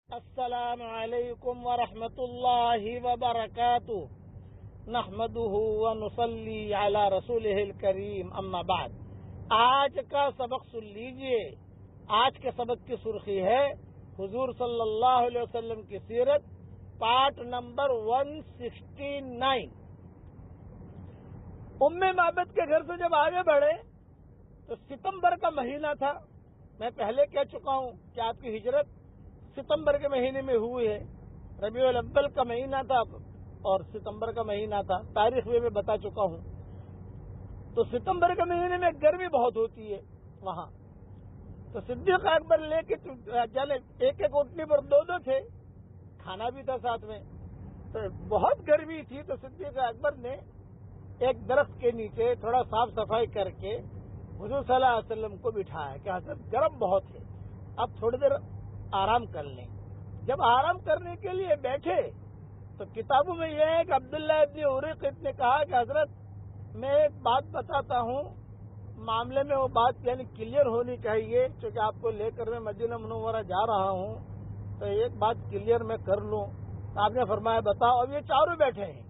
السلام علیکم ورحمۃ اللہ وبرکاتہ نحمده ونصلی علی رسولہ الکریم اما بعد. آج کا سبق سن لیجئے. آج کے سبق کی سرخی ہے حضور صلی اللہ علیہ وسلم کی سیرت، پارٹ نمبر 169. ام معبد کے گھر سے جب آگے بڑھے تو ستمبر کا مہینہ تھا. میں پہلے کہہ چکا ہوں کہ آپ کی ہجرت ستمبر کے مہینے میں ہوئی ہے. ربیع الاول کا مہینہ تھا اور ستمبر کا مہینہ تھا. تاریخ میں بتا چکا ہوں. تو ستمبر کے مہینے میں گرمی بہت ہوتی ہے وہاں. تو صدیق اکبر لے کے چلے، ایک ایک اونٹنی پر دو تھے، کھانا بھی تھا ساتھ میں. تو بہت گرمی تھی تو صدیق اکبر نے ایک درخت کے نیچے تھوڑا صاف صفائی کر کے حضور صلی اللہ علیہ وسلم کو بٹھایا کہ حضرت گرم بہت ہے، اب تھوڑی دیر آرام کر لیں. جب آرام کرنے کے لیے بیٹھے تو کتابوں میں یہ ہے کہ عبداللہ ابن اریقط نے کہا کہ حضرت میں ایک بات بتاتا ہوں، معاملے میں وہ بات یعنی کلیئر ہونی چاہیے، چونکہ آپ کو لے کر میں مدینہ منورہ جا رہا ہوں تو ایک بات کلیئر میں کر لوں. آپ نے فرمایا بتاؤ. اب یہ چاروں بیٹھے ہیں،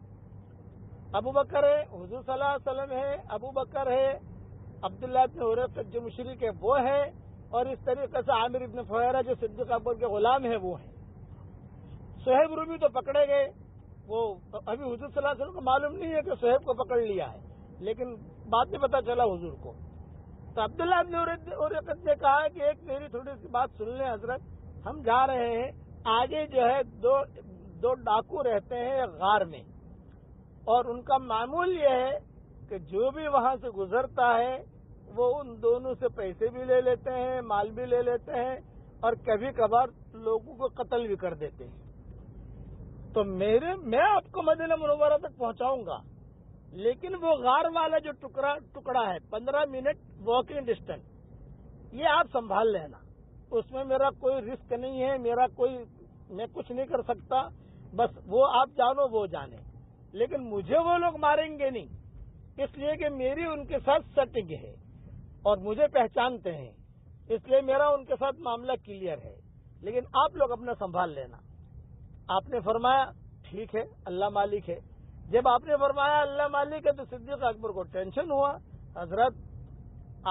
ابو بکر ہے، حضور صلی اللہ علیہ وسلم ہے، ابو بکر ہے، عبداللہ ابن اریقط جو مشرک ہے وہ ہے، اور اس طریقے سے عامر ابن فہیرہ جو صدیق اکبر کے غلام ہیں وہ ہیں. صہیب رومی تو پکڑے گئے، وہ ابھی حضور صلی اللہ علیہ وسلم کو معلوم نہیں ہے کہ صہیب کو پکڑ لیا ہے، لیکن بعد میں پتا چلا حضور کو. تو عبداللہ ابن اریقط نے کہا کہ ایک میری تھوڑی سی بات سن لیں حضرت، ہم جا رہے ہیں آگے جو ہے دو ڈاکو رہتے ہیں غار میں، اور ان کا معمول یہ ہے کہ جو بھی وہاں سے گزرتا ہے وہ ان دونوں سے پیسے بھی لے لیتے ہیں، مال بھی لے لیتے ہیں، اور کبھی کبھار لوگوں کو قتل بھی کر دیتے ہیں. تو میں آپ کو مدینہ منورہ تک پہنچاؤں گا، لیکن وہ غار والا جو ٹکڑا ہے 15 منٹ واکنگ ڈسٹینس، یہ آپ سنبھال لینا. اس میں میرا کوئی رسک نہیں ہے، میں کچھ نہیں کر سکتا، بس وہ آپ جانو وہ جانے، لیکن مجھے وہ لوگ ماریں گے نہیں، اس لیے کہ میری ان کے ساتھ سٹنگ ہے اور مجھے پہچانتے ہیں، اس لیے میرا ان کے ساتھ معاملہ کلیئر ہے، لیکن آپ لوگ اپنا سنبھال لینا. آپ نے فرمایا ٹھیک ہے، اللہ مالک ہے. جب آپ نے فرمایا اللہ مالک ہے تو صدیق اکبر کو ٹینشن ہوا. حضرت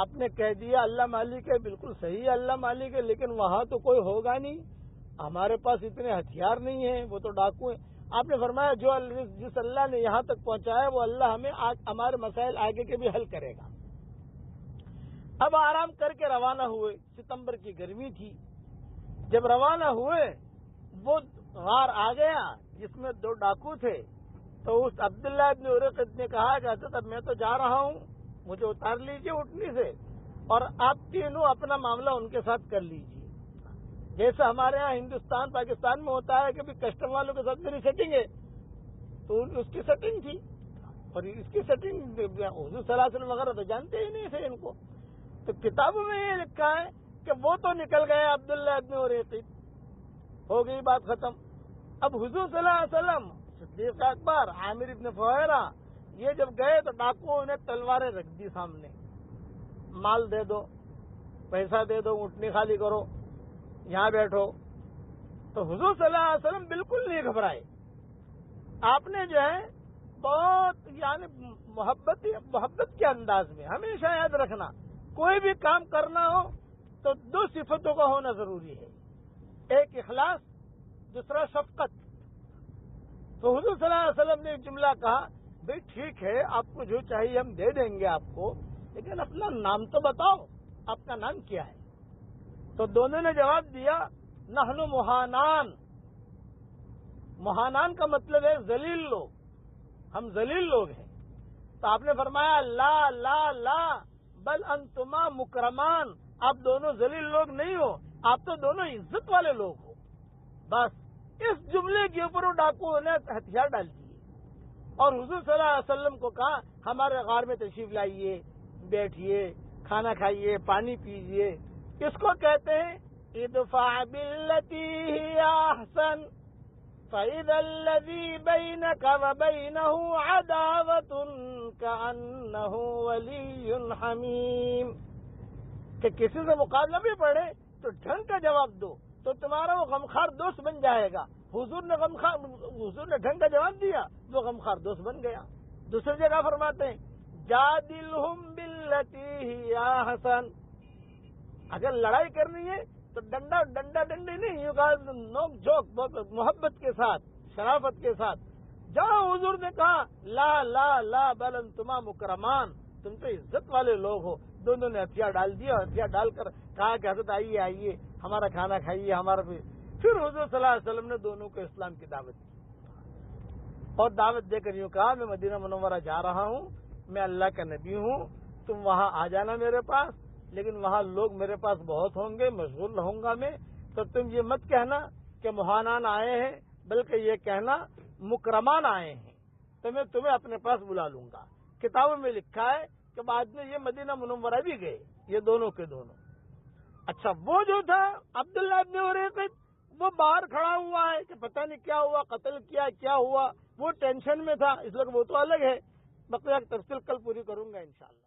آپ نے کہہ دیا اللہ مالک ہے، بالکل صحیح ہے اللہ مالک ہے، لیکن وہاں تو کوئی ہوگا نہیں، ہمارے پاس اتنے ہتھیار نہیں ہیں، وہ تو ڈاکو ہیں. آپ نے فرمایا جس اللہ نے یہاں تک پہنچایا وہ اللہ ہمیں ہمارے مسائل آگے کے بھی حل کرے گا. اب آرام کر کے روانہ ہوئے. ستمبر کی گرمی تھی. جب روانہ ہوئے وہ غار آ گیا جس میں دو ڈاکو تھے. تو اس عبداللہ ابن اریقط نے کہا کہ حضرت اب میں تو جا رہا ہوں، مجھے اتار لیجیے اٹھنی سے، اور آپ تینوں اپنا معاملہ ان کے ساتھ کر لیجیے. جیسے ہمارے ہاں ہندوستان پاکستان میں ہوتا ہے کہ بھی کسٹم والوں کے ساتھ میری سیٹنگ ہے، تو اس کی سیٹنگ تھی، اور اس کی سیٹنگ حضور صلی اللہ علیہ وسلم وغیرہ تو جانتے ہی نہیں تھے ان کو. تو کتابوں میں یہ لکھا ہے کہ وہ تو نکل گئے عبداللہ ابن اریقط، ہو گئی بات ختم. اب حضور صلی اللہ علیہ وسلم، صدیق اکبر، عامر ابن فہیرہ یہ جب گئے تو ڈاکوؤں نے تلواریں رکھ دی سامنے، مال دے دو، پیسہ دے دو، اونٹنی خالی کرو، یہاں بیٹھو. تو حضور صلی اللہ علیہ وسلم بالکل نہیں گھبرائے. آپ نے جو ہے بہت یعنی محبت کے انداز میں، ہمیشہ یاد رکھنا کوئی بھی کام کرنا ہو تو دو صفتوں کا ہونا ضروری ہے، ایک اخلاص، دوسرا شفقت. تو حضور صلی اللہ علیہ وسلم نے ایک جملہ کہا، بھئی ٹھیک ہے آپ کو جو چاہیے ہم دے دیں گے آپ کو، لیکن اپنا نام تو بتاؤ، آپ کا نام کیا ہے؟ تو دونوں نے جواب دیا نحن مہانان. مہانان کا مطلب ہے ذلیل لوگ، ہم ذلیل لوگ ہیں. تو آپ نے فرمایا لا لا لا بل انتما مکرمان، آپ دونوں ذلیل لوگ نہیں ہو، آپ تو دونوں عزت والے لوگ ہو. بس اس جملے کے اوپر وہ ڈاکوؤں نے ہتھیار ڈال دیے اور حضور صلی اللہ علیہ وسلم کو کہا ہمارے غار میں تشریف لائیے، بیٹھیے، کھانا کھائیے، پانی پیجیے. اس کو کہتے ہیں ادفع بالتی ہی احسن فَإِذَا الَّذِي بَيْنَكَ وَبَيْنَهُ عَدَاوَةٌ كَأَنَّهُ وَلِيٌّ حَمِيمٌ. کہ کسی سے مقابلہ بھی پڑے تو ڈھنگ کا جواب دو، تو تمہارا وہ غمخوار دوست بن جائے گا. حضور نے ڈھنگ کا جواب دیا، وہ غمخوار دوست بن گیا. دوسری جگہ فرماتے ہیں جادلہم باللتی ہی احسن، اگر لڑائی کرنی ہے تو ڈنڈا ڈنڈی نہیں، یوں کہا نوک جھوک بہت محبت کے ساتھ، شرافت کے ساتھ. جہاں حضور نے کہا لا لا لا بل انتما مکرمان، تم تو عزت والے لوگ ہو، دونوں نے ہتھیار ڈال دیا، ہتھیار ڈال کر کہا کہ حضرت آئیے ہمارا کھانا کھائیے ہمارا بھی. پھر حضور صلی اللہ علیہ وسلم نے دونوں کو اسلام کی دعوت دی اور دعوت دے کر یوں کہا میں مدینہ منورہ جا رہا ہوں، میں اللہ کا نبی ہوں، تم وہاں آ جانا میرے پاس، لیکن وہاں لوگ میرے پاس بہت ہوں گے، مشغول رہوں گا میں، تو تم یہ مت کہنا کہ مہانان آئے ہیں، بلکہ یہ کہنا مکرمان آئے ہیں، تو میں تمہیں اپنے پاس بلا لوں گا. کتابوں میں لکھا ہے کہ بعد میں یہ مدینہ منورہ بھی گئے، یہ دونوں کے دونوں. اچھا وہ جو تھا عبداللہ ابن اریقط، وہ باہر کھڑا ہوا ہے کہ پتہ نہیں کیا ہوا، قتل کیا ہوا، وہ ٹینشن میں تھا، اس وقت وہ تو الگ ہے. بقیہ تفصیل کل پوری کروں گا انشاءاللہ.